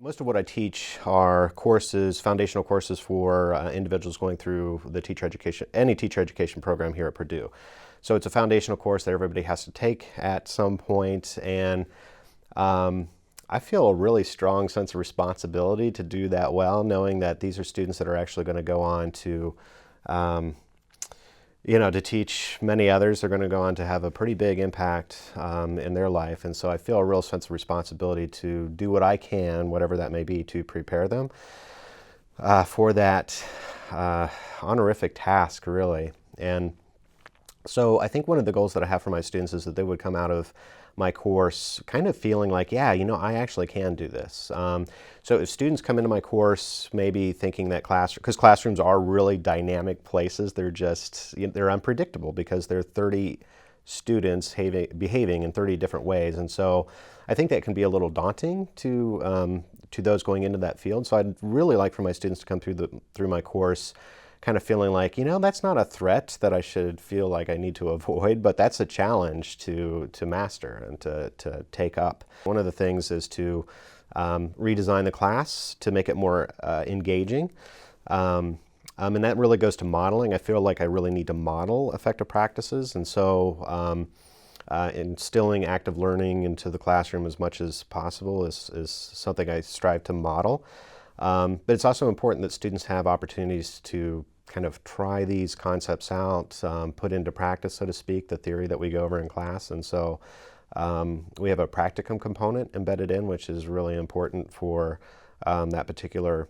Most of what I teach are courses, foundational courses for individuals going through the teacher education, any teacher education program here at Purdue. So it's a foundational course that everybody has to take at some point, and I feel a really strong sense of responsibility to do that well, knowing that these are students that are actually going to go on to um, to teach many others. They're going to go on to have a pretty big impact in their life. And so I feel a real sense of responsibility to do what I can, whatever that may be, to prepare them for that honorific task, really. And so I think one of the goals that I have for my students is that they would come out of my course kind of feeling like, yeah, I actually can do this. So if students come into my course maybe thinking that because classrooms are really dynamic places, they're unpredictable because there are 30 students behaving in 30 different ways. And so I think that can be a little daunting to those going into that field. So I'd really like for my students to come through my course kind of feeling like, that's not a threat that I should feel like I need to avoid, but that's a challenge to master and to take up. One of the things is to redesign the class to make it more engaging. And that really goes to modeling. I feel like I really need to model effective practices. And so instilling active learning into the classroom as much as possible is something I strive to model. But it's also important that students have opportunities to kind of try these concepts out, put into practice, so to speak, the theory that we go over in class. And so we have a practicum component embedded in, which is really important for that particular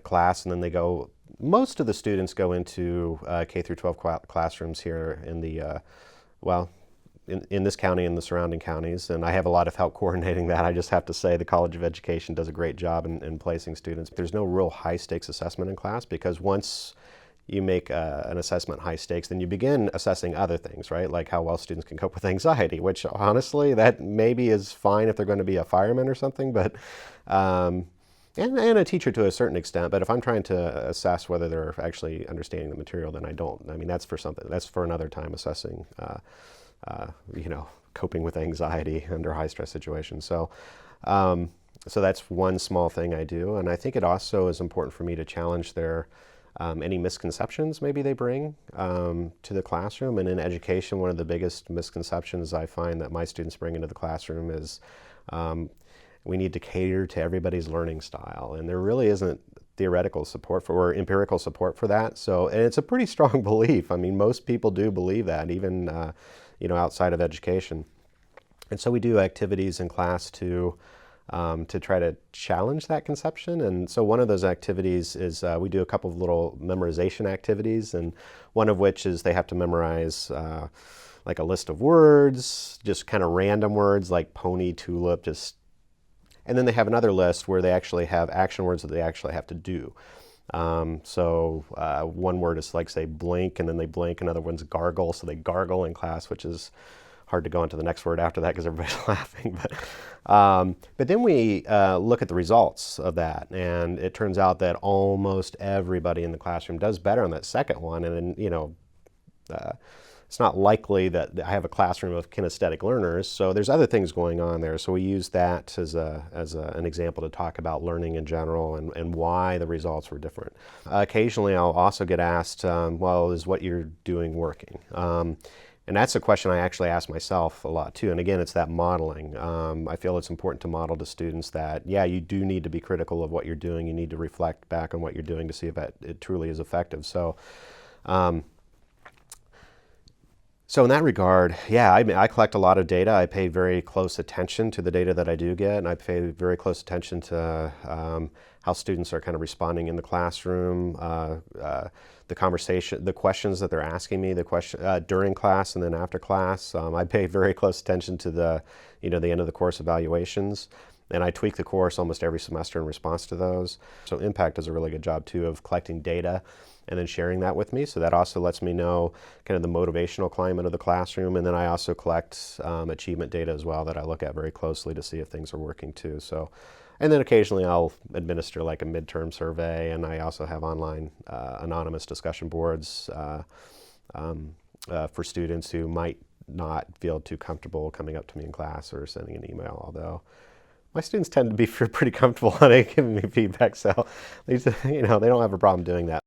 class. And then most of the students go into K through 12 classrooms here in in this county and the surrounding counties, and I have a lot of help coordinating that. I just have to say the College of Education does a great job in placing students. There's no real high stakes assessment in class because once you make an assessment high stakes, then you begin assessing other things, right? Like how well students can cope with anxiety, which honestly, that maybe is fine if they're going to be a fireman or something, but and a teacher to a certain extent. But if I'm trying to assess whether they're actually understanding the material, then I don't. I mean, that's for another time, assessing coping with anxiety under high stress situations. So that's one small thing I do. And I think it also is important for me to challenge their any misconceptions maybe they bring to the classroom. And in education, one of the biggest misconceptions I find that my students bring into the classroom is we need to cater to everybody's learning style. And there really isn't theoretical support or empirical support for that. So, and it's a pretty strong belief. I mean, most people do believe that, even outside of education. And so we do activities in class to try to challenge that conception. And so one of those activities is we do a couple of little memorization activities, and one of which is they have to memorize like a list of words, just kind of random words like pony, tulip, and then they have another list where they actually have action words that they actually have to do. One word is like, say, blink, and then they blink. Another one's gargle, so they gargle in class, which is hard to go on to the next word after that because everybody's laughing. But then we look at the results of that, and it turns out that almost everybody in the classroom does better on that second one. And then, it's not likely that I have a classroom of kinesthetic learners, so there's other things going on there. So we use that as an example to talk about learning in general and why the results were different. Occasionally I'll also get asked, well, is what you're doing working? And that's a question I actually ask myself a lot too. And again, it's that modeling. I feel it's important to model to students that, yeah, you do need to be critical of what you're doing. You need to reflect back on what you're doing to see if it truly is effective. So in that regard, yeah, I collect a lot of data. I pay very close attention to the data that I do get, and I pay very close attention to how students are kind of responding in the classroom, the conversation, the questions that they're asking me, during class and then after class. I pay very close attention to the end of the course evaluations, and I tweak the course almost every semester in response to those. So Impact does a really good job too of collecting data and then sharing that with me. So that also lets me know kind of the motivational climate of the classroom. And then I also collect achievement data as well that I look at very closely to see if things are working too. So, and then occasionally I'll administer like a midterm survey, and I also have online anonymous discussion boards for students who might not feel too comfortable coming up to me in class or sending an email, although My students tend to be pretty comfortable on it, giving me feedback, so they don't have a problem doing that.